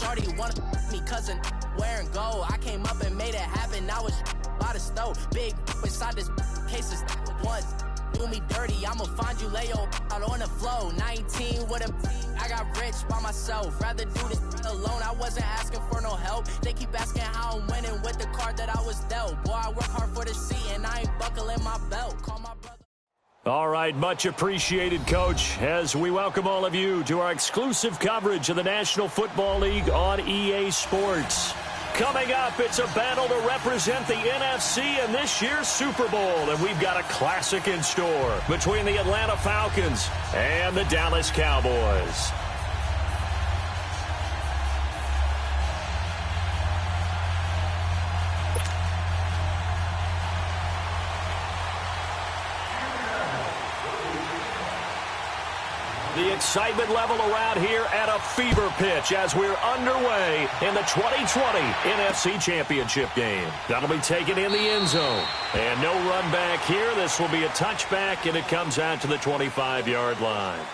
minority wanna me cousin wearing gold. I came up and made it happen. Now it's by the stove. Big inside this cases once. Do me dirty, I'ma find you, lay your out on the floor. 19 with a I got rich by myself. Rather do this alone. I wasn't asking for no help. They keep asking how I'm winning with the card that I was dealt. Boy, I work hard for the seat and I ain't buckling my belt. Call my brother. All right, much appreciated, Coach, as we welcome all of you to our exclusive coverage of the National Football League on EA Sports. Coming up, it's a battle to represent the NFC in this year's Super Bowl, and we've got a classic in store between the Atlanta Falcons and the Dallas Cowboys. The excitement level around here at a fever pitch as we're underway in the 2020 NFC Championship game. That'll be taken in the end zone. And no run back here. This will be a touchback, and it comes out to the 25-yard line.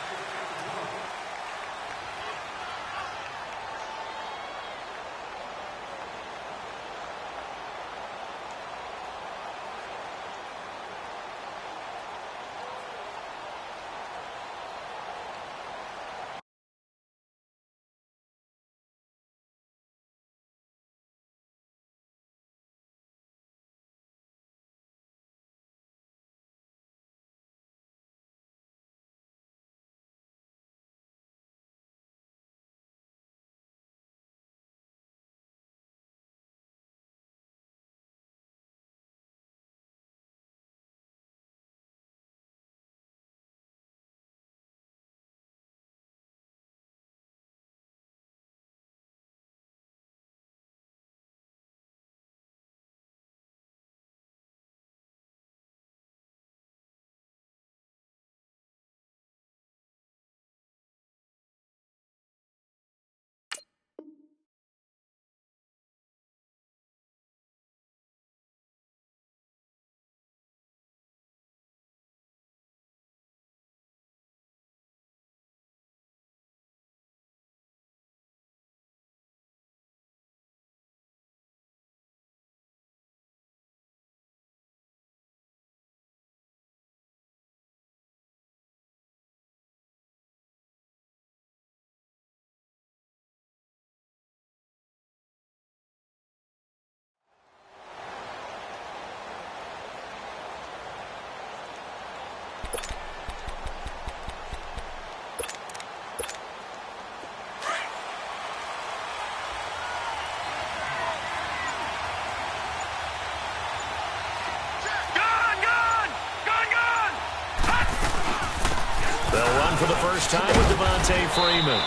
For the first time with Devontae Freeman.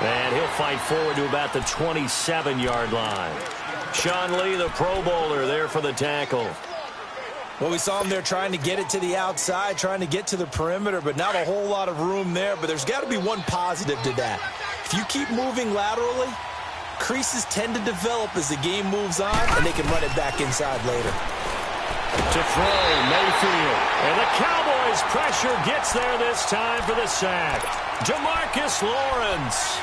And he'll fight forward to about the 27-yard line. Sean Lee, the Pro Bowler, there for the tackle. Well, we saw him there trying to get it to the outside, trying to get to the perimeter, but not a whole lot of room there. But there's got to be one positive to that. If you keep moving laterally, creases tend to develop as the game moves on, and they can run it back inside later. To throw, Mayfield. And the Cowboys' pressure gets there this time for the sack. Demarcus Lawrence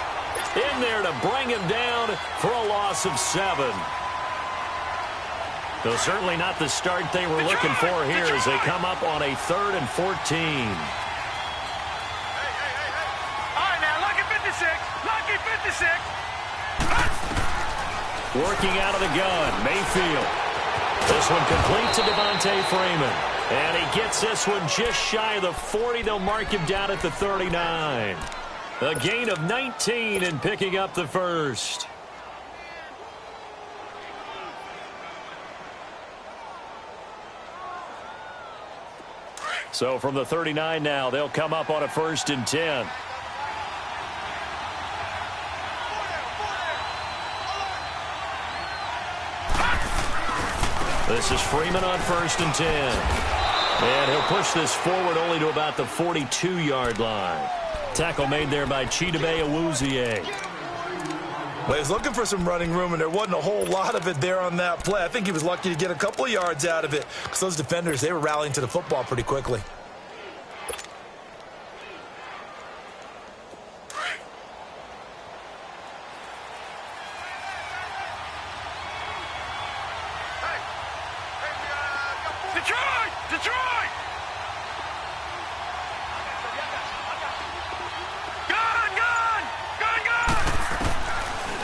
in there to bring him down for a loss of 7. Though certainly not the start they were looking for here as they come up on a 3rd and 14. All right, now, lucky 56. Lucky 56. Working out of the gun, Mayfield. This one complete to Devontae Freeman. And he gets this one just shy of the 40. They'll mark him down at the 39. A gain of 19 and picking up the first. So from the 39 now, they'll come up on a 1st and 10. This is Freeman on 1st and 10. And he'll push this forward only to about the 42-yard line. Tackle made there by Chidobe Awuzie. Well, he was looking for some running room, and there wasn't a whole lot of it there on that play. I think he was lucky to get a couple of yards out of it because those defenders, they were rallying to the football pretty quickly.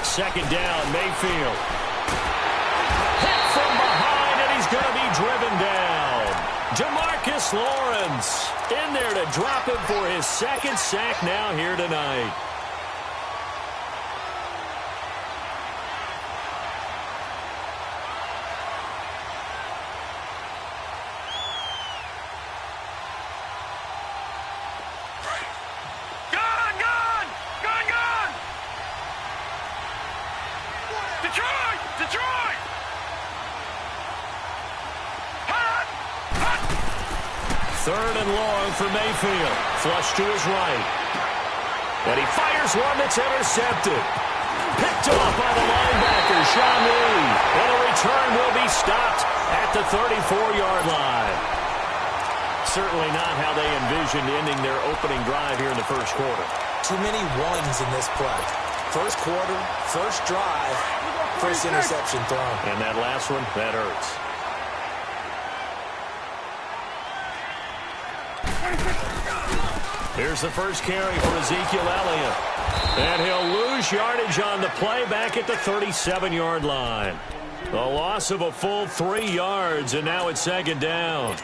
second down, Mayfield. Hit from behind, and he's going to be driven down. DeMarcus Lawrence in there to drop him for his second sack now here tonight. Third and long for Mayfield. Flush to his right. And he fires one that's intercepted. Picked off by the linebacker, Sean Lee. And a return will be stopped at the 34-yard line. Certainly not how they envisioned ending their opening drive here in the first quarter. Too many ones in this play. First quarter, first drive, first interception thrown. And that last one, that hurts. Here's the first carry for Ezekiel Elliott. And he'll lose yardage on the play back at the 37-yard line. A loss of a full 3 yards, and now it's second down.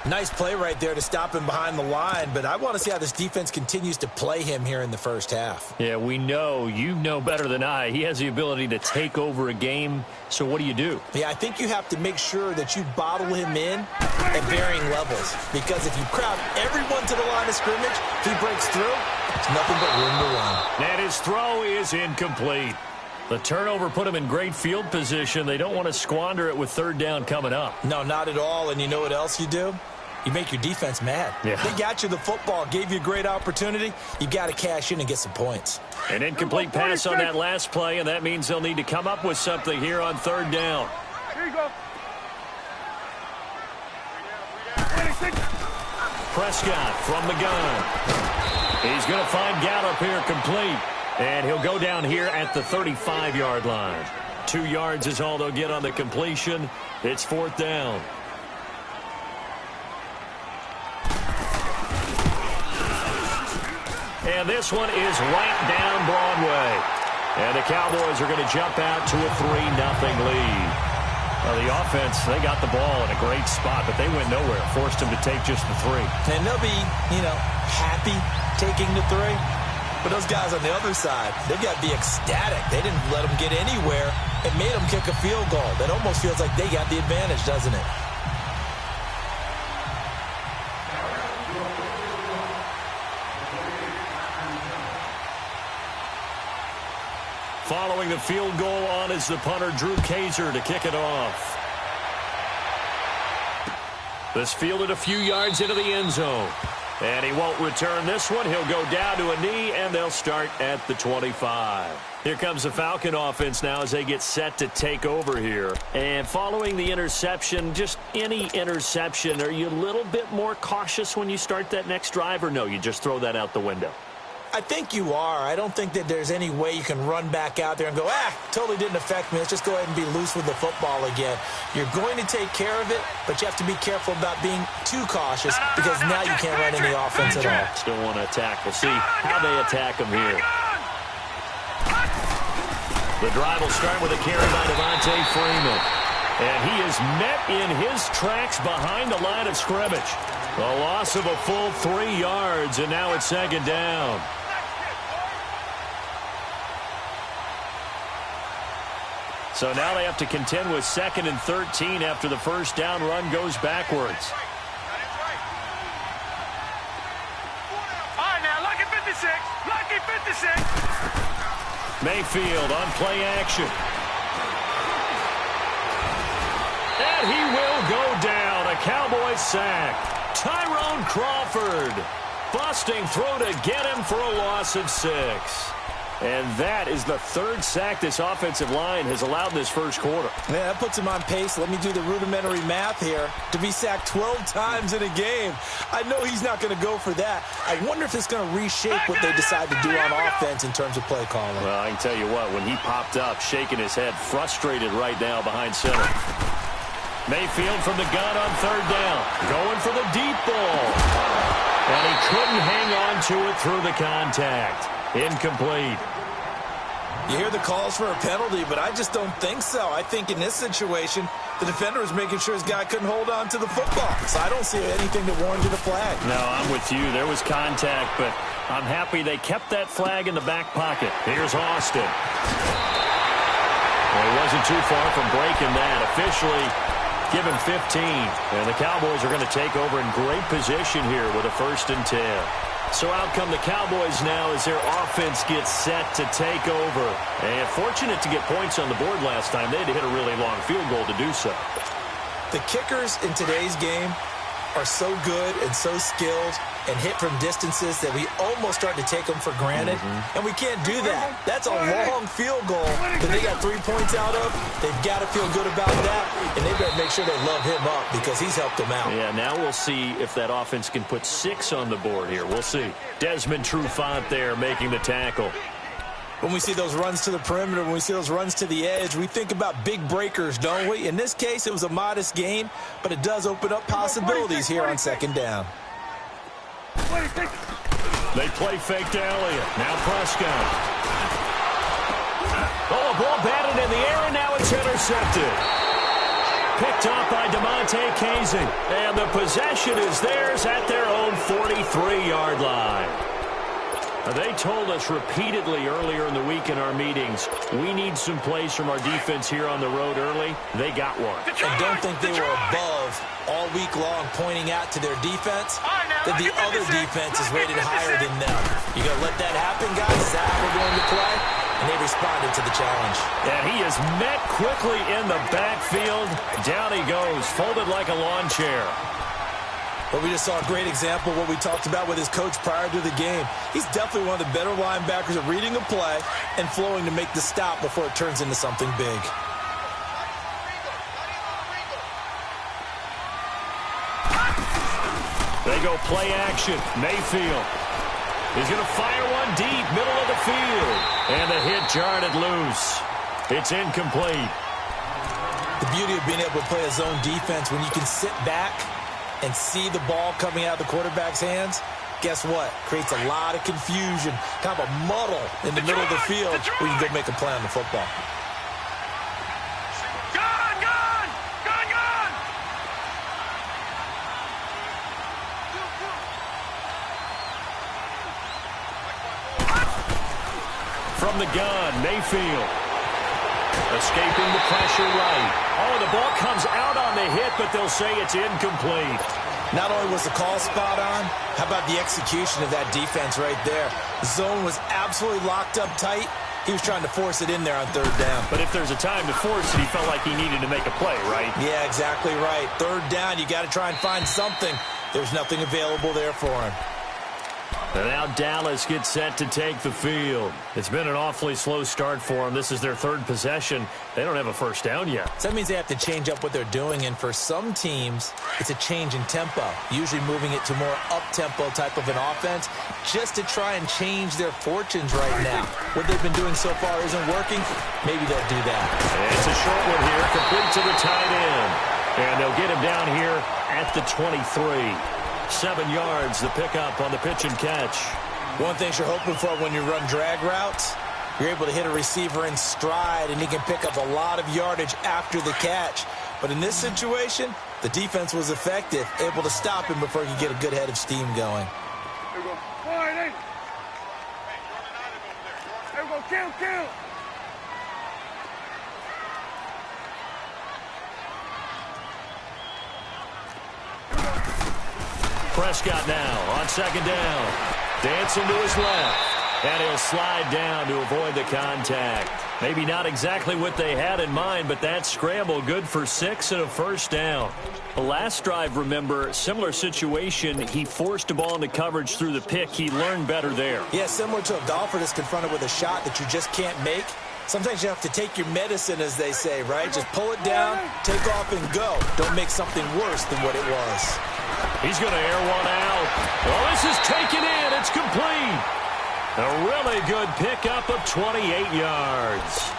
Nice play right there to stop him behind the line, but I want to see how this defense continues to play him here in the first half. Yeah, we know. You know better than I. He has the ability to take over a game, so what do you do? Yeah, I think you have to make sure that you bottle him in at varying levels, because if you crowd everyone to the line of scrimmage, if he breaks through, it's nothing but room to run. And his throw is incomplete. The turnover put him in great field position. They don't want to squander it with third down coming up. No, not at all, and you know what else you do? You make your defense mad. Yeah. They got you the football, gave you a great opportunity. You got to cash in and get some points. An incomplete pass on that last play, and that means they'll need to come up with something here on third down. Here you go. Prescott from the gun. He's going to find Gallup here complete. And he'll go down here at the 35-yard line. 2 yards is all they'll get on the completion. It's fourth down. And this one is right down Broadway. And the Cowboys are going to jump out to a 3-0 lead. Well, the offense, they got the ball in a great spot, but they went nowhere. Forced them to take just the 3. And they'll be, happy taking the 3. But those guys on the other side, they've got to be ecstatic. They didn't let them get anywhere. It made them kick a field goal. That almost feels like they got the advantage, doesn't it? Following the field goal on is the punter, Drew Kaiser, to kick it off. This fielded a few yards into the end zone. And he won't return this one. He'll go down to a knee, and they'll start at the 25. Here comes the Falcon offense now as they get set to take over here. And following the interception, just any interception, are you a little bit more cautious when you start that next drive, or no, you just throw that out the window? I think you are. I don't think that there's any way you can run back out there and go, totally didn't affect me. Let's just go ahead and be loose with the football again. You're going to take care of it, but you have to be careful about being too cautious because now you can't run any offense at all. Still want to attack. We'll see how they attack him here. The drive will start with a carry by Devontae Freeman. And he is met in his tracks behind the line of scrimmage. A loss of a full 3 yards, and now it's second down. So now they have to contend with 2nd and 13 after the first down run goes backwards. All right, now, lucky 56. Lucky 56. Mayfield on play action. And he will go down. A Cowboys sack. Tyrone Crawford busting through to get him for a loss of 6. And that is the 3rd sack this offensive line has allowed this first quarter. Yeah, that puts him on pace. Let me do the rudimentary math here. To be sacked 12 times in a game. I know he's not going to go for that. I wonder if it's going to reshape what they decide to do on offense in terms of play calling. Well, I can tell you what, when he popped up, shaking his head, frustrated right now behind center. Mayfield from the gun on 3rd down. Going for the deep ball. And he couldn't hang on to it through the contact. Incomplete. You hear the calls for a penalty, but I just don't think so. I think in this situation, the defender was making sure his guy couldn't hold on to the football. So I don't see anything that warranted a flag. No, I'm with you. There was contact, but I'm happy they kept that flag in the back pocket. Here's Austin. Well, he wasn't too far from breaking that. Officially, give him 15. And the Cowboys are going to take over in great position here with a 1st and 10. So out come the Cowboys now as their offense gets set to take over. And fortunate to get points on the board last time. They had to hit a really long field goal to do so. The kickers in today's game are so good and so skilled and hit from distances that we almost start to take them for granted. And we can't do that. That's a long field goal that they got 3 points out of. They've got to feel good about that, and they better make sure they love him up because he's helped them out. Yeah, now we'll see if that offense can put 6 on the board here. We'll see. Desmond Trufant there making the tackle. When we see those runs to the perimeter, when we see those runs to the edge, we think about big breakers, don't we? In this case, it was a modest gain, but it does open up possibilities here on 2nd down. They play fake to Elliott. Now Prescott. Oh, a ball batted in the air, and now it's intercepted. Picked off by DeMonte Casey. And the possession is theirs at their own 43-yard line. They told us repeatedly earlier in the week in our meetings, we need some plays from our defense here on the road early. They got one. And don't think they were above all week long pointing out to their defense that the other defense is rated higher than them. You going to let that happen, guys? Is that how we're going to play? And they responded to the challenge. And he is met quickly in the backfield. Down he goes, folded like a lawn chair. But we just saw a great example of what we talked about with his coach prior to the game. He's definitely one of the better linebackers at reading a play and flowing to make the stop before it turns into something big. They go play action. Mayfield. He's going to fire one deep, middle of the field. And the hit jarred it loose. It's incomplete. The beauty of being able to play a zone defense when you can sit back and see the ball coming out of the quarterback's hands, guess what? Creates a lot of confusion, kind of a muddle in the middle of the field where you can go make a play on the football. From the gun, Mayfield. Escaping the pressure right. Oh, the ball comes out on the hit, but they'll say it's incomplete. Not only was the call spot on, how about the execution of that defense right there? The zone was absolutely locked up tight. He was trying to force it in there on 3rd down. But if there's a time to force it, he felt like he needed to make a play, right? Yeah, exactly right. 3rd down, you got to try and find something. There's nothing available there for him. And now Dallas gets set to take the field. It's been an awfully slow start for them. This is their 3rd possession. They don't have a 1st down yet. So that means they have to change up what they're doing, and for some teams, it's a change in tempo, usually moving it to more up-tempo type of an offense just to try and change their fortunes right now. What they've been doing so far isn't working. Maybe they'll do that. And it's a short one here, complete to the tight end. And they'll get him down here at the 23. 7 yards, the pickup on the pitch and catch. One thing you're hoping for when you run drag routes, you're able to hit a receiver in stride, and he can pick up a lot of yardage after the catch. But in this situation, the defense was effective, able to stop him before he could get a good head of steam going. There we go. All right, hey. There we go. Kill. Prescott now on 2nd down. Dancing to his left. And he'll slide down to avoid the contact. Maybe not exactly what they had in mind, but that scramble good for 6 and a 1st down. The last drive, remember, similar situation. He forced a ball into coverage through the pick. He learned better there. Yeah, similar to a golfer that's confronted with a shot that you just can't make. Sometimes you have to take your medicine, as they say, right? Just pull it down, take off, and go. Don't make something worse than what it was. He's going to air one out. Well, this is taken in. It's complete. A really good pickup of 28 yards.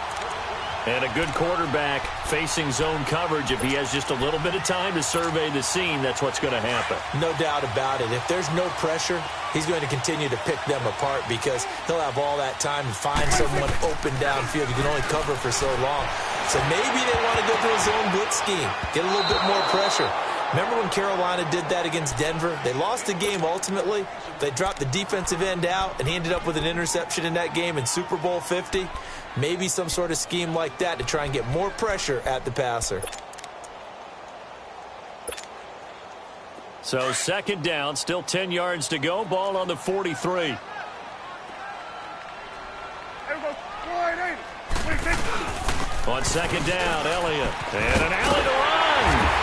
And a good quarterback facing zone coverage. If he has just a little bit of time to survey the scene, that's what's going to happen. No doubt about it. If there's no pressure, he's going to continue to pick them apart because he'll have all that time to find someone open downfield. You can only cover for so long. So maybe they want to go to a zone blitz scheme, get a little bit more pressure. Remember when Carolina did that against Denver? They lost the game ultimately. They dropped the defensive end out, and he ended up with an interception in that game in Super Bowl 50. Maybe some sort of scheme like that to try and get more pressure at the passer. So second down, still 10 yards to go. Ball on the 43. On second down, Elliott. And an alley to run.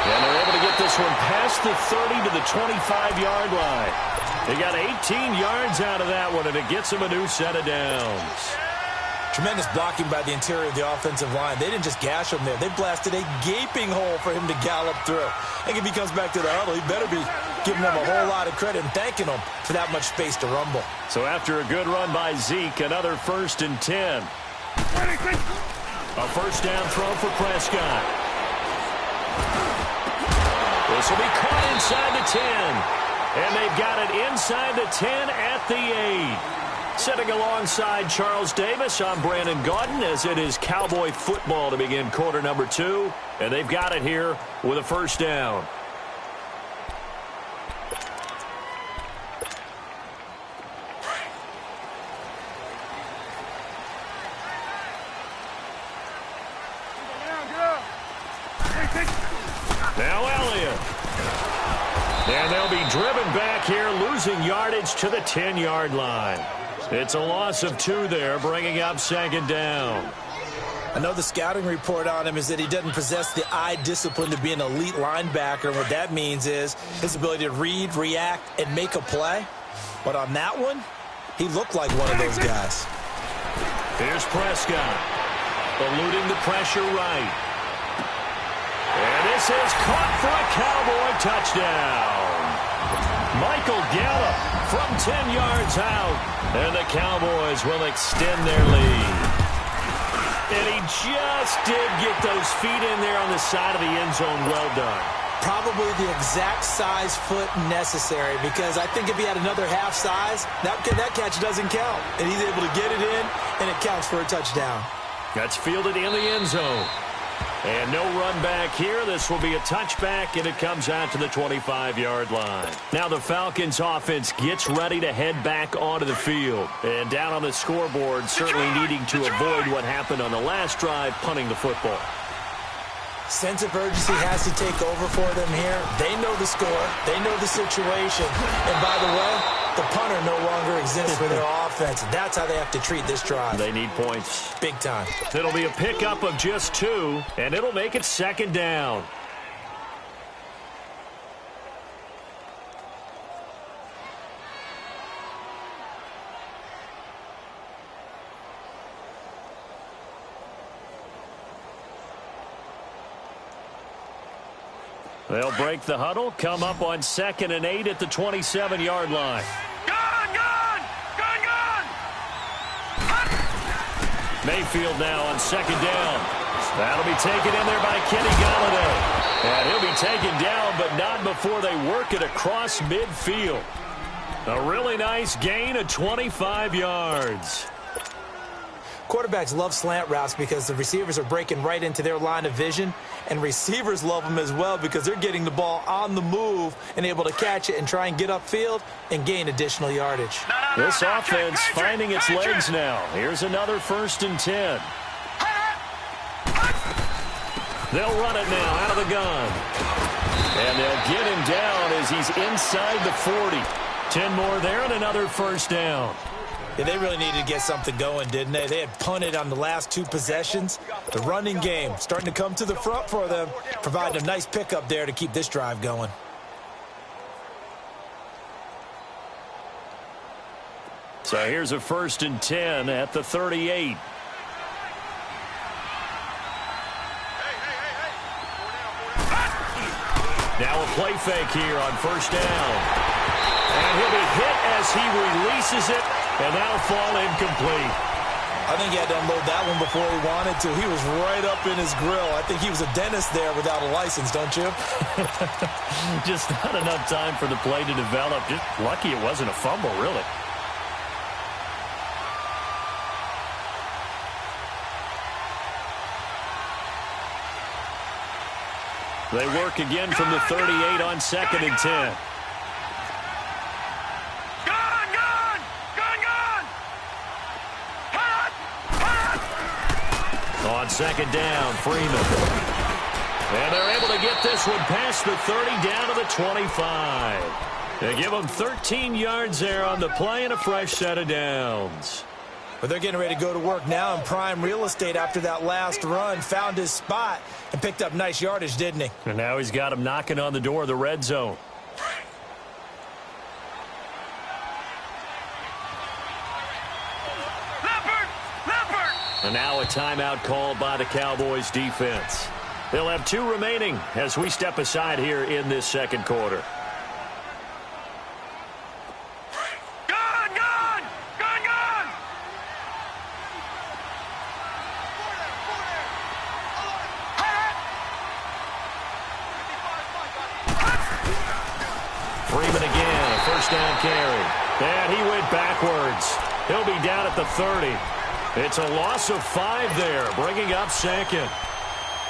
And they're able to get this one past the 30 to the 25-yard line. They got 18 yards out of that one, and it gets them a new set of downs. Tremendous blocking by the interior of the offensive line. They didn't just gash him there. They blasted a gaping hole for him to gallop through. I think if he comes back to the huddle, he better be giving them a whole lot of credit and thanking them for that much space to rumble. So after a good run by Zeke, another 1st and 10. A first down throw for Prescott. This will be caught inside the 10. And they've got it inside the 10 at the 8. Sitting alongside Charles Davis, I'm Brandon Gaudin as it is Cowboy football to begin quarter number 2. And they've got it here with a first down. Now Elliott. And they'll be driven back here, losing yardage to the 10-yard line. It's a loss of 2 there, bringing up second down. I know the scouting report on him is that he doesn't possess the eye discipline to be an elite linebacker. And what that means is his ability to read, react, and make a play. But on that one, he looked like one of those guys. Here's Prescott, eluding the pressure right. And this is caught for a Cowboy touchdown. Michael Gallup from 10 yards out, and the Cowboys will extend their lead. And he just did get those feet in there on the side of the end zone. Well done. Probably the exact size foot necessary, because I think if he had another half size, that catch doesn't count. And he's able to get it in, and it counts for a touchdown. That's fielded in the end zone. And no run back here. This will be a touchback, and it comes out to the 25-yard line. Now the Falcons offense gets ready to head back onto the field. And down on the scoreboard, certainly needing to avoid what happened on the last drive, punting the football. Sense of urgency has to take over for them here. They know the score. They know the situation. And by the way, the punter no longer exists for their offense. That's how they have to treat this drive. They need points. Big time. It'll be a pickup of just 2, and it'll make it second down. They'll break the huddle, come up on 2nd and 8 at the 27-yard line. Mayfield now on second down. That'll be taken in there by Kenny Golladay. And he'll be taken down, but not before they work it across midfield. A really nice gain of 25 yards. Quarterbacks love slant routes because the receivers are breaking right into their line of vision, and receivers love them as well because they're getting the ball on the move and able to catch it and try and get upfield and gain additional yardage. This offense finding its legs now. Here's another 1st and 10. They'll run it now out of the gun. And they'll get him down as he's inside the 40. 10 more there and another first down. Yeah, they really needed to get something going, didn't they? They had punted on the last 2 possessions. The running game starting to come to the front for them, providing a nice pickup there to keep this drive going. So here's a 1st and 10 at the 38. Now a play fake here on 1st down. And he'll be hit as he releases it, and that'll fall incomplete. I think he had to unload that one before he wanted to. He was right up in his grill. I think he was a dentist there without a license, don't you? Just not enough time for the play to develop. Just lucky it wasn't a fumble, really. They work again from the 38 on 2nd and 10. On 2nd down, Freeman. And they're able to get this one past the 30 down to the 25. They give them 13 yards there on the play and a fresh set of downs. But they're getting ready to go to work now in prime real estate after that last run. Found his spot and picked up nice yardage, didn't he? And now he's got him knocking on the door of the red zone. And now a timeout called by the Cowboys defense. They'll have 2 remaining as we step aside here in this second quarter. Freeman again, a first down carry. And he went backwards. He'll be down at the 30. It's a loss of 5 there, bringing up 2nd.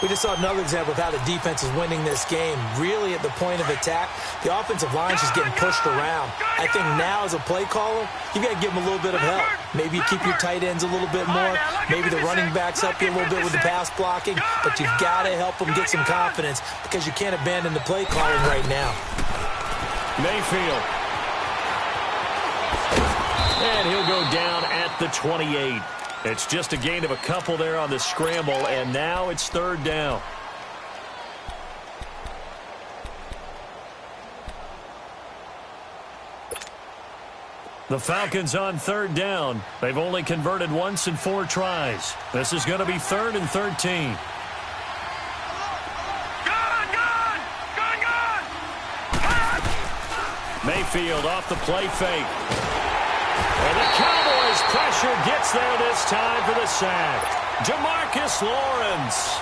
We just saw another example of how the defense is winning this game. Really at the point of attack, the offensive line is just getting pushed around. I think now as a play caller, you've got to give them a little bit of help. Maybe you keep your tight ends a little bit more. Maybe the running backs help you a little bit with the pass blocking. But you've got to help them get some confidence because you can't abandon the play calling right now. Mayfield. And he'll go down at the 28. It's just a gain of a couple there on the scramble, and now it's 3rd down. The Falcons on 3rd down. They've only converted once in 4 tries. This is going to be 3rd and 13. Mayfield off the play fake. And the Cowboys pressure gets there this time for the sack. Jamarcus Lawrence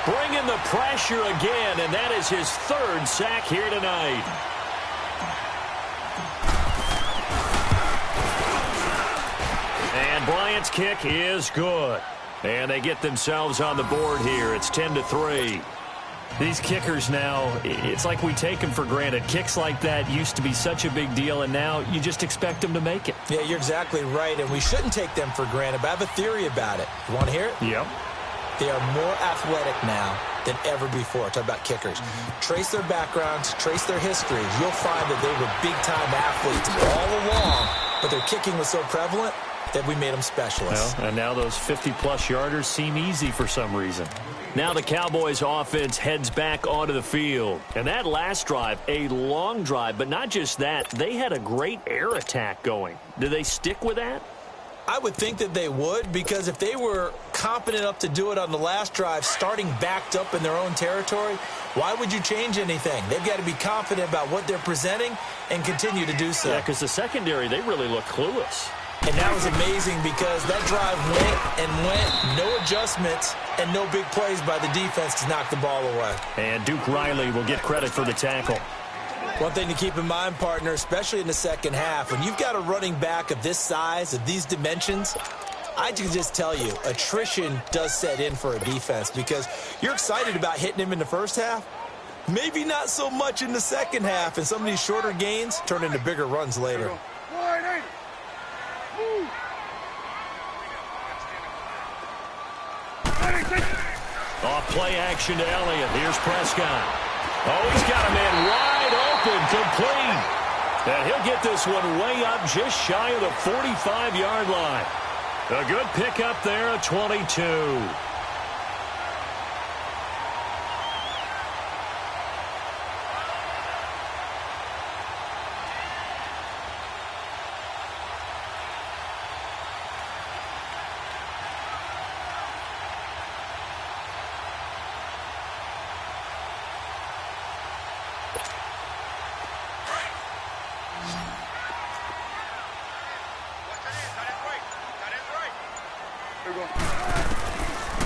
bringing the pressure again, and that is his 3rd sack here tonight. And Bryant's kick is good. And they get themselves on the board here. It's 10-3. These kickers now, it's like we take them for granted. Kicks like that used to be such a big deal, and now you just expect them to make it. Yeah, you're exactly right, and we shouldn't take them for granted, but I have a theory about it. You want to hear it? Yep. They are more athletic now than ever before. Talk about kickers. Trace their backgrounds, trace their histories. You'll find that they were big-time athletes all along, but their kicking was so prevalent that we made them specialists. Well, and now those 50-plus yarders seem easy for some reason. Now the Cowboys offense heads back onto the field. And that last drive, a long drive, but not just that. They had a great air attack going. Do they stick with that? I would think that they would, because if they were competent enough to do it on the last drive, starting backed up in their own territory, why would you change anything? They've got to be confident about what they're presenting and continue to do so. Yeah, because the secondary, they really look clueless. And that was amazing because that drive went and went, no adjustments, and no big plays by the defense to knock the ball away. And Duke Riley will get credit for the tackle. One thing to keep in mind, partner, especially in the second half, when you've got a running back of this size, of these dimensions, I can just tell you, attrition does set in for a defense because you're excited about hitting him in the first half. Maybe not so much in the second half, and some of these shorter gains turn into bigger runs later. Off play action to Elliott. Here's Prescott. Oh, he's got a man wide open, complete. And he'll get this one way up just shy of the 45-yard line. A good pickup there at 22.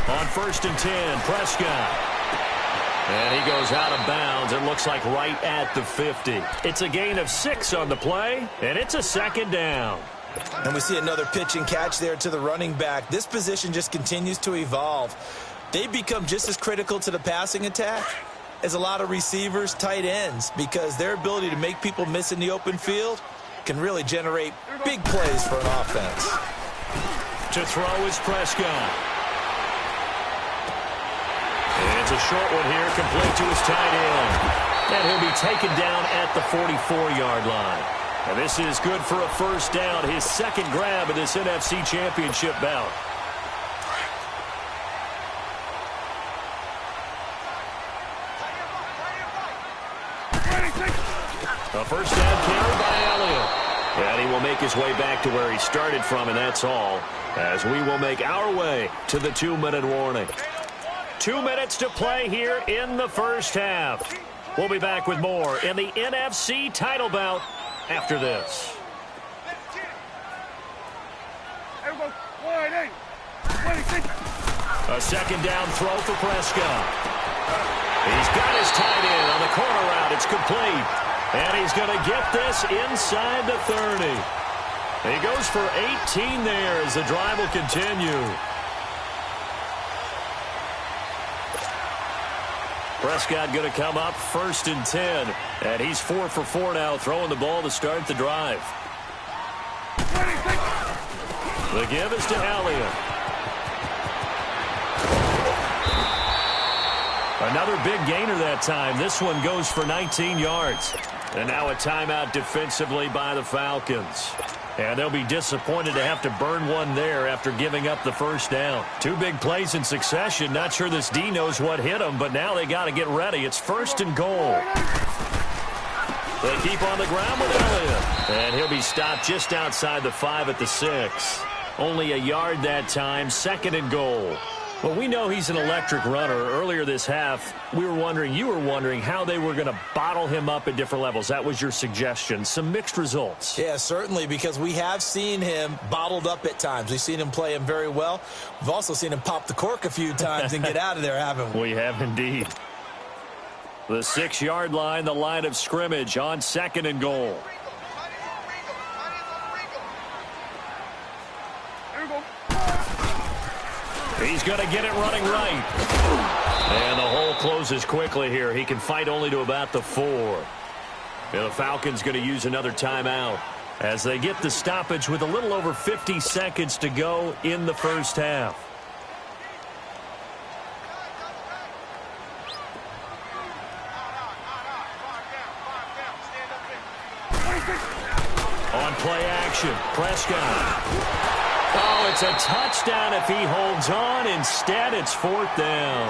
On 1st and 10, Prescott. And he goes out of bounds. It looks like right at the 50. It's a gain of 6 on the play, and it's a 2nd down. And we see another pitch and catch there to the running back. This position just continues to evolve. They become just as critical to the passing attack as a lot of receivers, tight ends, because their ability to make people miss in the open field can really generate big plays for an offense. To throw is Prescott. And it's a short one here, complete to his tight end. And he'll be taken down at the 44-yard line. And this is good for a 1st down, his 2nd grab of this NFC Championship bout. A 1st down carry by Elliott. And he will make his way back to where he started from, and that's all, as we will make our way to the 2-minute warning. 2 minutes to play here in the 1st half. We'll be back with more in the NFC title bout after this. A 2nd down throw for Prescott. He's got his tight end on the corner route. It's complete. And he's going to get this inside the 30. He goes for 18 there as the drive will continue. Prescott going to come up 1st and 10. And he's 4 for 4 now, throwing the ball to start the drive. The give is to Elliott. Another big gainer that time. This one goes for 19 yards. And now a timeout defensively by the Falcons. And they'll be disappointed to have to burn one there after giving up the 1st down. 2 big plays in succession. Not sure this D knows what hit them, but now they got to get ready. It's 1st and goal. They keep on the ground with Elliott. And he'll be stopped just outside the 5 at the 6. Only a yard that time. 2nd and goal. Well, we know he's an electric runner. Earlier this half, you were wondering how they were going to bottle him up at different levels. That was your suggestion. Some mixed results. Yeah, certainly, because we have seen him bottled up at times. We've seen him play him very well. We've also seen him pop the cork a few times and get out of there, haven't we? We have indeed. The 6-yard line, the line of scrimmage on 2nd and goal. He's going to get it running right. And the hole closes quickly here. He can fight only to about the 4. And the Falcons going to use another timeout as they get the stoppage with a little over 50 seconds to go in the 1st half. On play action, Prescott. Oh, it's a touchdown if he holds on. Instead, it's 4th down.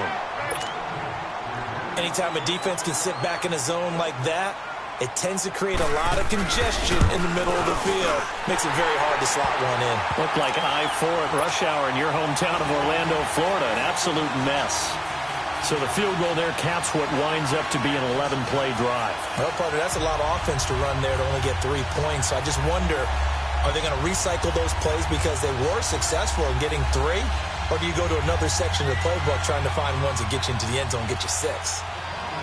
Anytime a defense can sit back in a zone like that, it tends to create a lot of congestion in the middle of the field. Makes it very hard to slot one in. Looked like I-4 at rush hour in your hometown of Orlando, Florida. An absolute mess. So the field goal there caps what winds up to be an 11-play drive. Well, partner, that's a lot of offense to run there to only get 3 points. So I just wonder, are they going to recycle those plays because they were successful in getting 3? Or do you go to another section of the playbook trying to find ones that get you into the end zone and get you 6?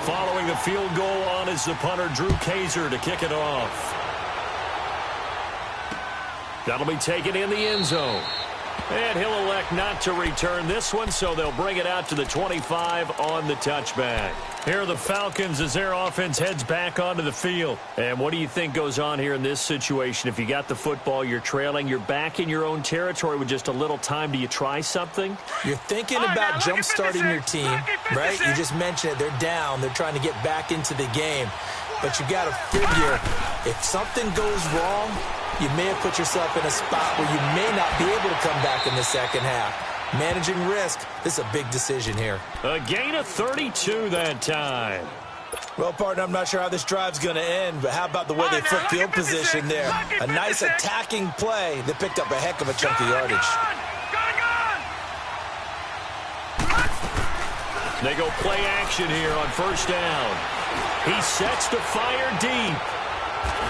Following the field goal on is the punter, Drew Kaiser, to kick it off. That'll be taken in the end zone. And he'll elect not to return this one, so they'll bring it out to the 25 on the touchback. Here are the Falcons as their offense heads back onto the field. And what do you think goes on here in this situation? If you got the football, you're trailing, you're back in your own territory with just a little time. Do you try something? You're thinking about jump-starting your team, right? You just mentioned it. They're down. They're trying to get back into the game. But you got to figure, if something goes wrong, you may have put yourself in a spot where you may not be able to come back in the second half. Managing risk, this is a big decision here. A gain of 32 that time. Well, partner, I'm not sure how this drive's going to end, but how about the way they flip field position there? A nice attacking play that picked up a heck of a chunk of yardage. They go play action here on 1st down. He sets to fire deep.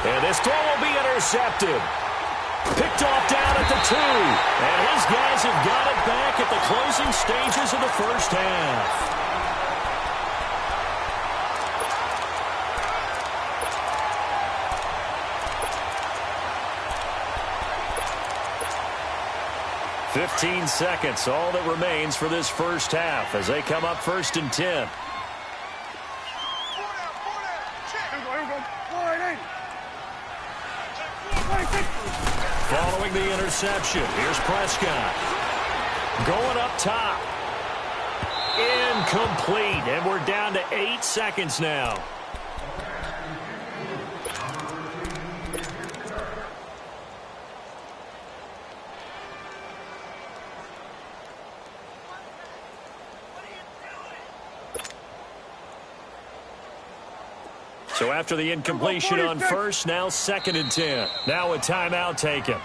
And this throw will be intercepted. Picked off down at the 2. And his guys have got it back at the closing stages of the first half. "15 seconds, all that remains for this first half as they come up 1st and 10. Following the interception, here's Prescott. Going up top. Incomplete, and we're down to 8 seconds now. So after the incompletion on first, now 2nd and 10. Now a timeout taken.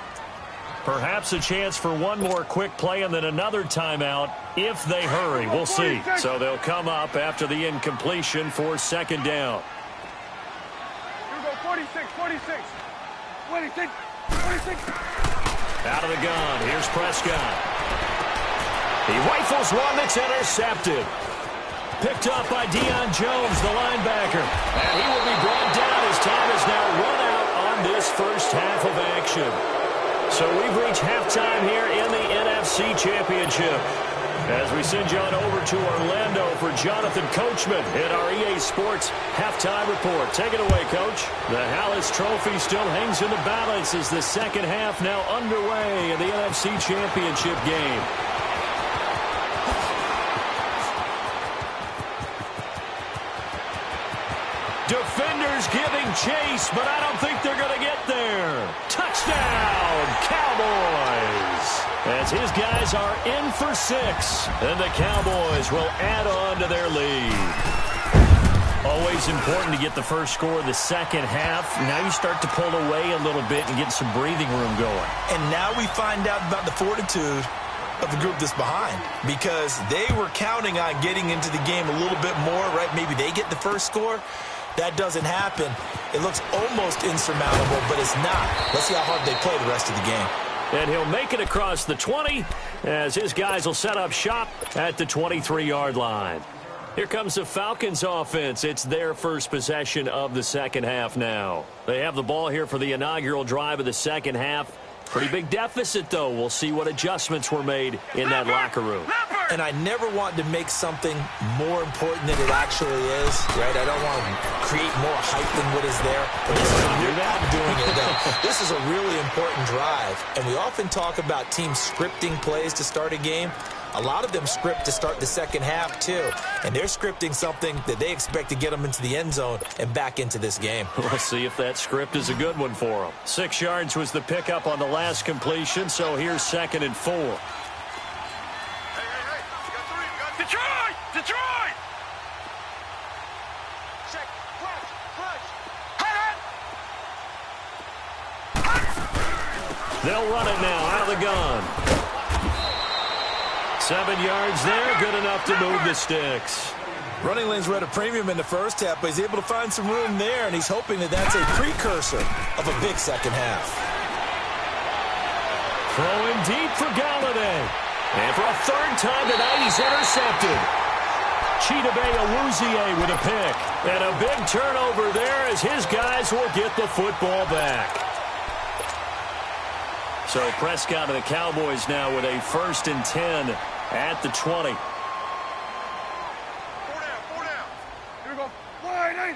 Perhaps a chance for one more quick play and then another timeout if they hurry. We'll see. So they'll come up after the incompletion for 2nd down. Here we go, 46, 46. 26, 26. Out of the gun, here's Prescott. He rifles one that's intercepted. Picked up by Deion Jones, the linebacker. And he will be brought down as time is now run out on this first half of action. So we've reached halftime here in the NFC Championship. As we send you on over to Orlando for Jonathan Coachman in our EA Sports Halftime Report. Take it away, Coach. The Hallis Trophy still hangs in the balance as the second half now underway in the NFC Championship game. Defenders giving chase, but I don't think they're going to get there. Touchdown, Cowboys. As his guys are in for 6, and the Cowboys will add on to their lead. Always important to get the first score of the second half. Now you start to pull away a little bit and get some breathing room going. And now we find out about the fortitude of the group that's behind, because they were counting on getting into the game a little bit more, right? Maybe they get the first score. That doesn't happen. It looks almost insurmountable, but it's not. Let's see how hard they play the rest of the game. And he'll make it across the 20 as his guys will set up shop at the 23-yard line. Here comes the Falcons offense. It's their first possession of the second half now. They have the ball here for the inaugural drive of the second half. Pretty big deficit, though. We'll see what adjustments were made in that locker room. And I never want to make something more important than it actually is, right? I don't want to create more hype than what is there. But this is I'm doing it, though. This is a really important drive. And we often talk about teams scripting plays to start a game. A lot of them script to start the second half, too. And they're scripting something that they expect to get them into the end zone and back into this game. We'll see if that script is a good one for them. 6 yards was the pickup on the last completion, so here's 2nd and 4. Hey, you got 3, you got Detroit! Detroit! Check, clutch. They'll run it now out of the gun. 7 yards there, good enough to move the sticks. Running lanes were at a premium in the first half, but he's able to find some room there, and he's hoping that that's a precursor of a big second half. Throwing deep for Galladay. And for a third time tonight, he's intercepted. Chidobe Awuzie with a pick. And a big turnover there as his guys will get the football back. So Prescott and the Cowboys now with a 1st and 10 at the 20. 4 down, 4 down. Here we go. Wide 80.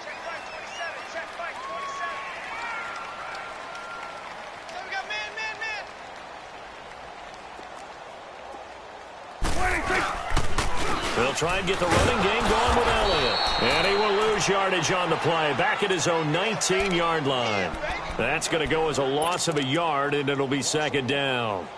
Check right 27. Check right 27. So we got man. 26. They'll try and get the running game going with Elliott. And he will lose yardage on the play. Back at his own 19-yard line. That's going to go as a loss of a yard, and it'll be 2nd down.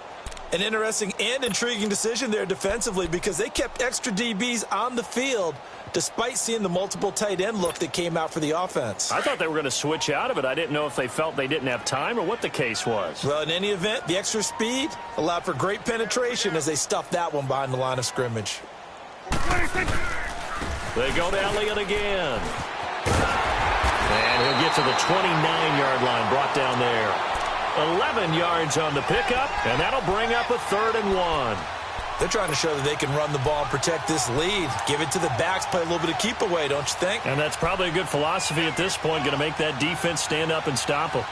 An interesting and intriguing decision there defensively, because they kept extra DBs on the field despite seeing the multiple tight end look that came out for the offense. I thought they were going to switch out of it. I didn't know if they felt they didn't have time or what the case was. Well, in any event, the extra speed allowed for great penetration as they stuffed that one behind the line of scrimmage. 26. They go to Elliott again. And he'll get to the 29-yard line, brought down there. 11 yards on the pickup, and that'll bring up a 3rd and 1. They're trying to show that they can run the ball and protect this lead. Give it to the backs, play a little bit of keep away, don't you think? And that's probably a good philosophy at this point, going to make that defense stand up and stop them.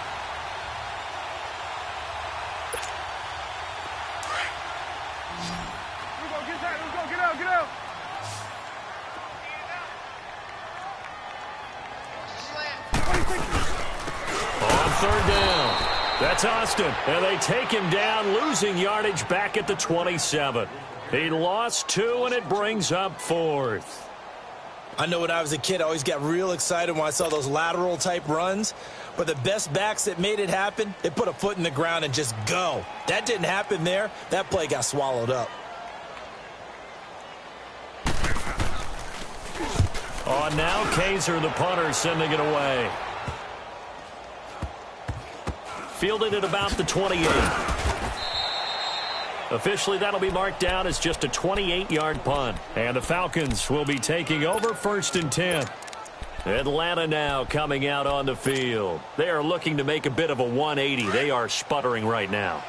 Get out. On 3rd down. That's Austin, and they take him down, losing yardage back at the 27. He lost 2, and it brings up 4th. I know when I was a kid, I always got real excited when I saw those lateral-type runs. But the best backs that made it happen, they put a foot in the ground and just go. That didn't happen there. That play got swallowed up. On now, Kaiser, the punter, sending it away. Fielded at about the 28. Officially, that'll be marked down as just a 28-yard punt. And the Falcons will be taking over 1st and 10. Atlanta now coming out on the field. They are looking to make a bit of a 180. They are sputtering right now.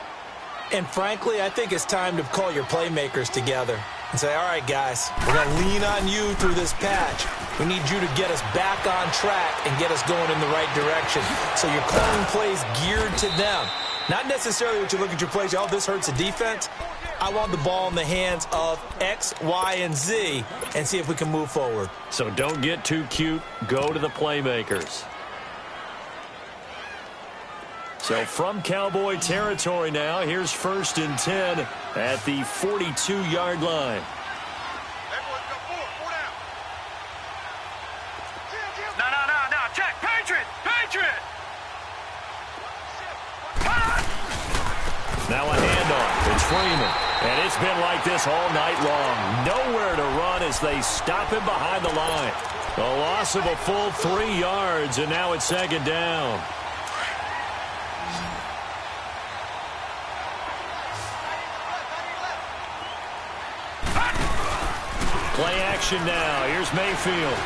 And frankly, I think it's time to call your playmakers together and say, all right, guys, we're going to lean on you through this patch. We need you to get us back on track and get us going in the right direction. So you're calling plays geared to them. Not necessarily what you look at your plays, oh, this hurts the defense. I want the ball in the hands of X, Y, and Z and see if we can move forward. So don't get too cute. Go to the playmakers. So from Cowboy territory now, here's 1st and 10 at the 42-yard line. No. Check. Patriot. Now a handoff. It's Freeman. And it's been like this all night long. Nowhere to run as they stop him behind the line. A loss of a full 3 yards, and now it's 2nd down. Play action now. Here's Mayfield.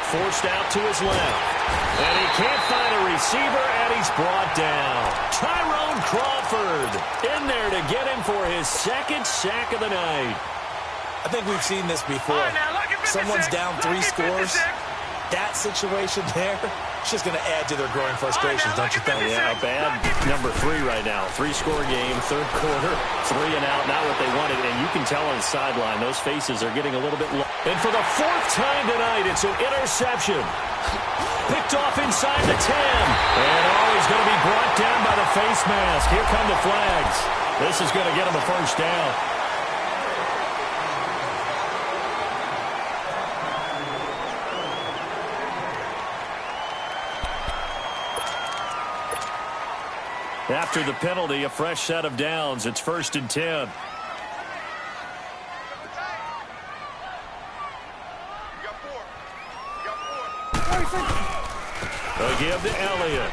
Forced out to his left. And he can't find a receiver, and he's brought down. Tyrone Crawford in there to get him for his 2nd sack of the night. I think we've seen this before. Someone's down 3 scores. That situation there, it's just going to add to their growing frustrations, don't you think? Yeah, a bad number 3 right now. 3-score game, 3rd quarter, 3 and out, not what they wanted. And you can tell on the sideline, those faces are getting a little bit low. And for the 4th time tonight, it's an interception. Picked off inside the 10. And he's going to be brought down by the face mask. Here come the flags. This is going to get him a 1st down. After the penalty, a fresh set of downs. It's 1st and 10. They give to Elliott.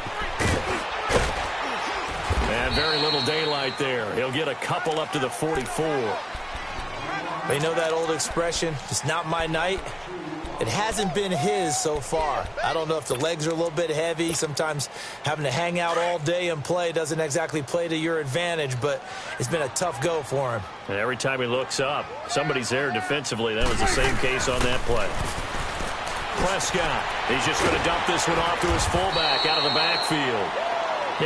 And very little daylight there. He'll get a couple up to the 44. They know that old expression, it's not my night. It hasn't been his so far. I don't know if the legs are a little bit heavy. Sometimes having to hang out all day and play doesn't exactly play to your advantage, but it's been a tough go for him. And every time he looks up, somebody's there defensively. That was the same case on that play. Prescott, he's just going to dump this one off to his fullback out of the backfield.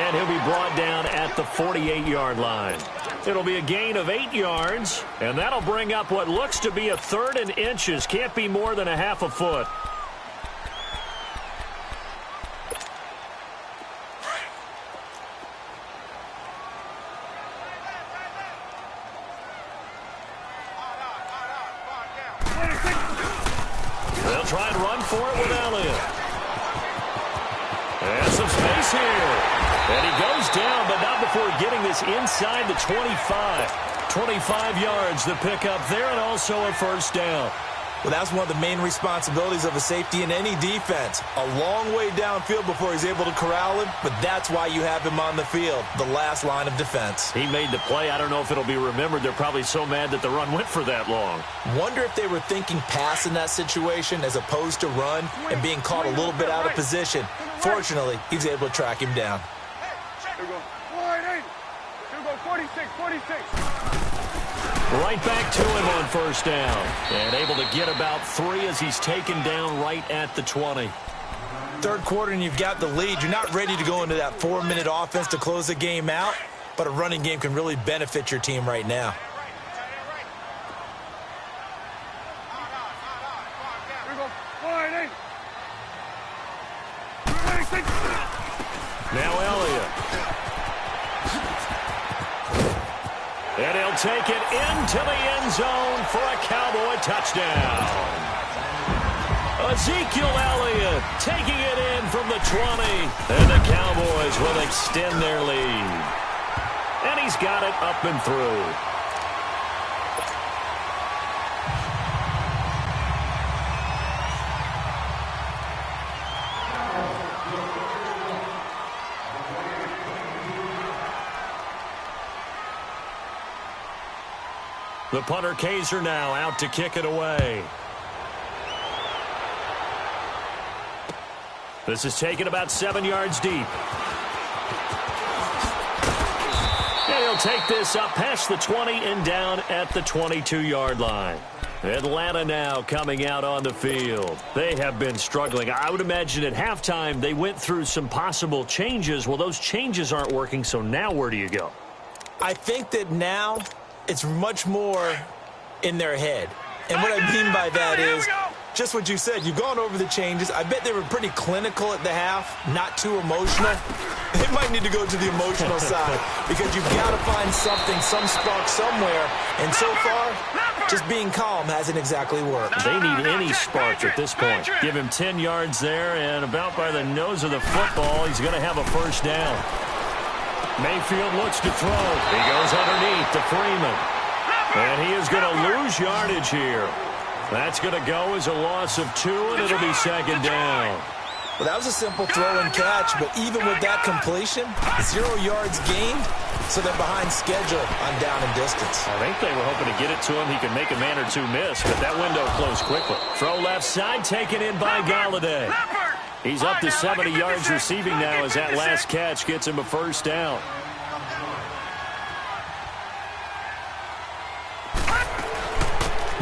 And he'll be brought down at the 48-yard line. It'll be a gain of 8 yards, and that'll bring up what looks to be a 3rd and inches. Can't be more than a half a foot. They'll try and run for it with Elliott. And some space here. And he goes down, but not before getting this inside the 25. 25 yards, the pickup there, and also a 1st down. Well, that's one of the main responsibilities of a safety in any defense. A long way downfield before he's able to corral him, but that's why you have him on the field, the last line of defense. He made the play. I don't know if it'll be remembered. They're probably so mad that the run went for that long. Wonder if they were thinking pass in that situation as opposed to run and being caught a little bit out of position. Fortunately, he was able to track him down. Here we go. 46. Right back to him on first down. And able to get about 3 as he's taken down right at the 20. Third quarter and you've got the lead. You're not ready to go into that 4-minute offense to close the game out, but a running game can really benefit your team right now. Now Elliott. And he'll take it into the end zone for a Cowboy touchdown. Ezekiel Elliott taking it in from the 20. And the Cowboys will extend their lead. And he's got it up and through. The punter Kaiser now out to kick it away. This is taken about 7 yards deep. And he'll take this up past the 20 and down at the 22-yard line. Atlanta now coming out on the field. They have been struggling. I would imagine at halftime they went through some possible changes. Well, those changes aren't working, so now where do you go? I think that now it's much more in their head. And what I mean by that is just what you said. You've gone over the changes. I bet they were pretty clinical at the half, not too emotional. They might need to go to the emotional side because you've got to find something, some spark somewhere. And so far, just being calm hasn't exactly worked. They need any spark at this point. Give him 10 yards there, and about by the nose of the football, he's going to have a first down. Mayfield looks to throw. He goes underneath to Freeman. And he is going to lose yardage here. That's going to go as a loss of 2, and it'll be second down. Well, that was a simple throw and catch, but even with that completion, 0 yards gained, so they're behind schedule on down and distance. I think they were hoping to get it to him. He could make a man or two miss, but that window closed quickly. Throw left side, taken in by Galladay. He's up to 70 yards receiving now as that last catch gets him a first down.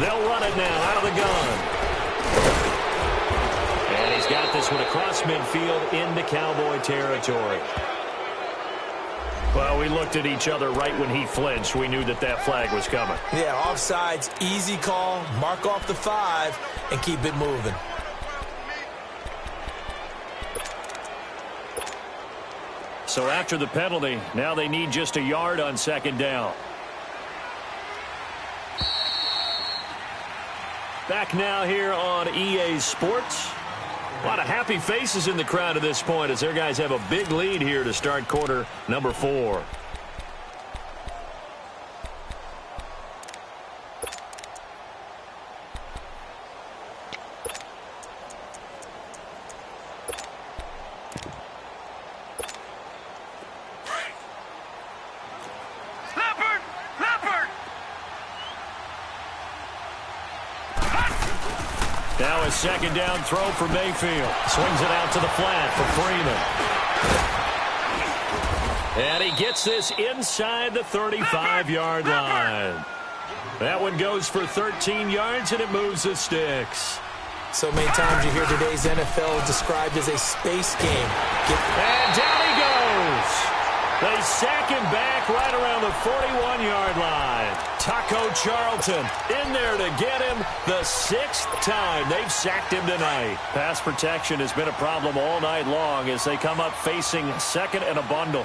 They'll run it now out of the gun. And he's got this one across midfield into Cowboy territory. Well, we looked at each other right when he flinched. We knew that that flag was coming. Yeah, offsides, easy call, mark off the 5, and keep it moving. So after the penalty, now they need just a yard on second down. Back now here on EA Sports. A lot of happy faces in the crowd at this point as their guys have a big lead here to start quarter number 4. Now a second down throw for Mayfield. Swings it out to the flat for Freeman. And he gets this inside the 35-yard line. That one goes for 13 yards, and it moves the sticks. So many times you hear today's NFL described as a space game. And down he goes. They sack him back right around the 41-yard line. Taco Charlton in there to get him the 6th time they've sacked him tonight. Pass protection has been a problem all night long as they come up facing second and a bundle.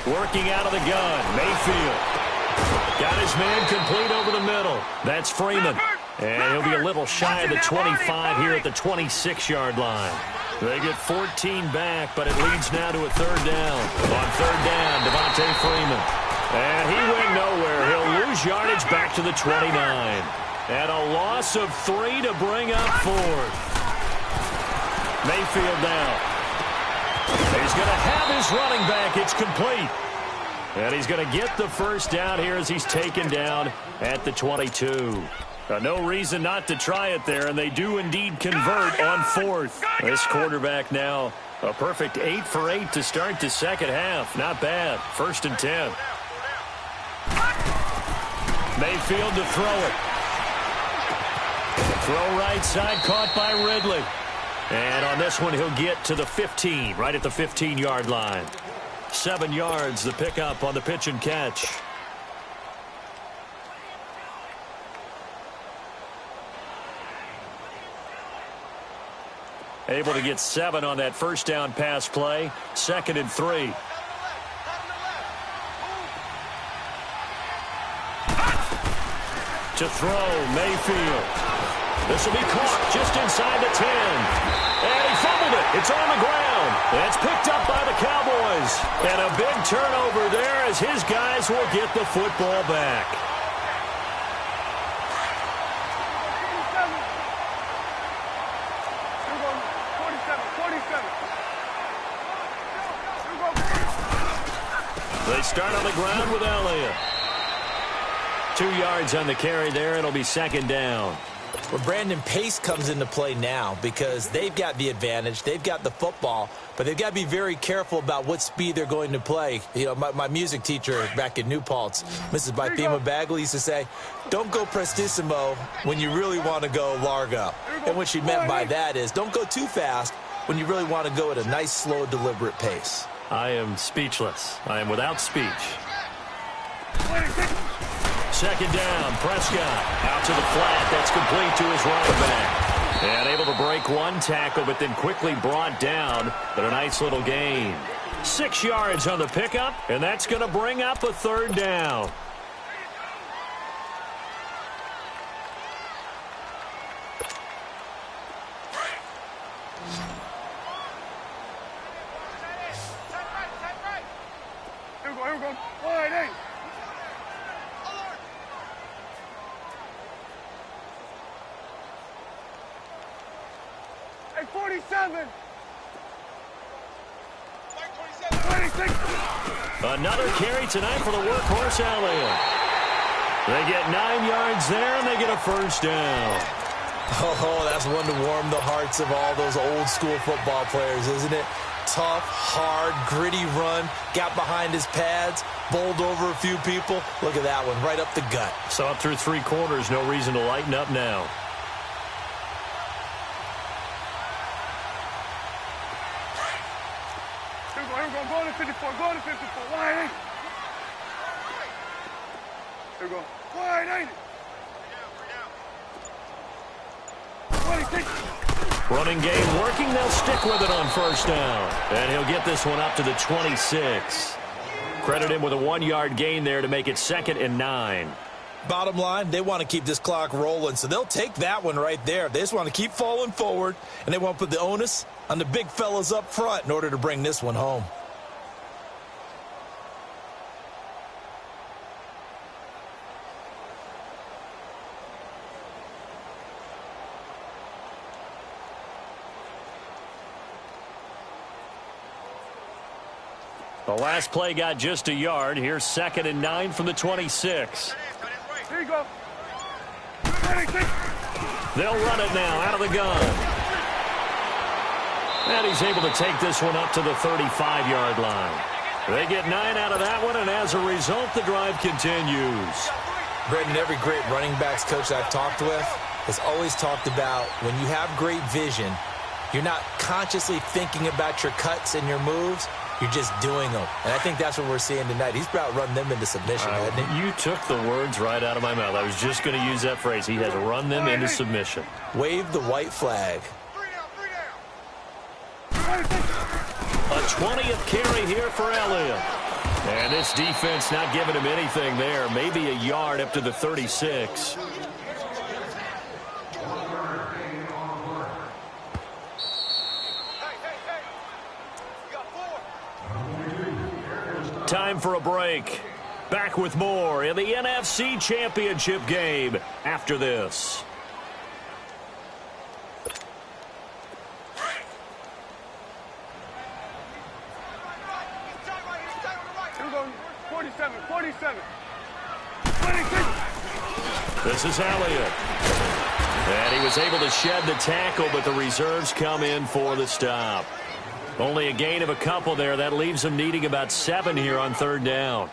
Working out of the gun, Mayfield. Got his man complete over the middle. That's Freeman. And he'll be a little shy of the 25 here at the 26-yard line. They get 14 back, but it leads now to a third down. On third down, Devontae Freeman. And he went nowhere. He'll lose yardage back to the 29. And a loss of 3 to bring up 4th. Mayfield now. He's going to have his running back. It's complete. And he's going to get the first down here as he's taken down at the 22. No reason not to try it there, and they do indeed convert on 4th. This quarterback now A perfect 8 for 8 to start the second half. Not bad. 1st and 10. Mayfield to throw it. Throw right side, caught by Ridley. And on this one, he'll get to the 15, right at the 15-yard line. 7 yards, the pickup on the pitch and catch. Able to get 7 on that first down pass play. 2nd and 3. To throw, Mayfield. This will be caught just inside the 10. And he fumbled it. It's on the ground. It's picked up by the Cowboys. And a big turnover there as his guys will get the football back. They start on the ground with Elliott. 2 yards on the carry there. It'll be 2nd down. Well, Brandon, pace comes into play now because they've got the advantage. They've got the football, but they've got to be very careful about what speed they're going to play. You know, my music teacher back in New Paltz, Mrs. Bythema Bagley, used to say, don't go prestissimo when you really want to go largo. And what she meant by that is don't go too fast when you really want to go at a nice, slow, deliberate pace. I am speechless. I am without speech. 2nd down, Prescott out to the flat. That's complete to his running back. And able to break 1 tackle, but then quickly brought down. But a nice little gain. 6 yards on the pickup, and that's going to bring up a 3rd down. Here we go. Wide 8. Hey, 47. 26. Another carry tonight for the workhorse Elliott. They get 9 yards there, and they get a 1st down. Oh, that's one to warm the hearts of all those old-school football players, isn't it? Tough, hard, gritty run, got behind his pads, bowled over a few people. Look at that one, right up the gut. Saw it through 3 quarters, no reason to lighten up now. Here we go. Go to 54. Go to 54. Wide 8. Here we go. Wide 8. 26. Running game working. They'll stick with it on 1st down. And he'll get this one up to the 26. Credit him with a 1-yard gain there to make it 2nd and 9. Bottom line, they want to keep this clock rolling, so they'll take that one right there. They just want to keep falling forward, and they want to put the onus on the big fellas up front in order to bring this one home. The last play got just a yard. Here's 2nd and 9 from the 26. Here you go. They'll run it now out of the gun. And he's able to take this one up to the 35-yard line. They get 9 out of that one, and as a result, the drive continues. Brendan, every great running backs coach I've talked with has always talked about when you have great vision, you're not consciously thinking about your cuts and your moves. You're just doing them. And I think that's what we're seeing tonight. He's about run them into submission, hasn't he? You took the words right out of my mouth. I was just going to use that phrase. He has run them into submission. Wave the white flag. A 20th carry here for Elliott. And this defense not giving him anything there. Maybe a yard up to the 36. Time for a break. Back with more in the NFC Championship game after this. Here we go. 47. 47. This is Elliott. And he was able to shed the tackle, but the reserves come in for the stop. Only a gain of a couple there. That leaves them needing about 7 here on third down.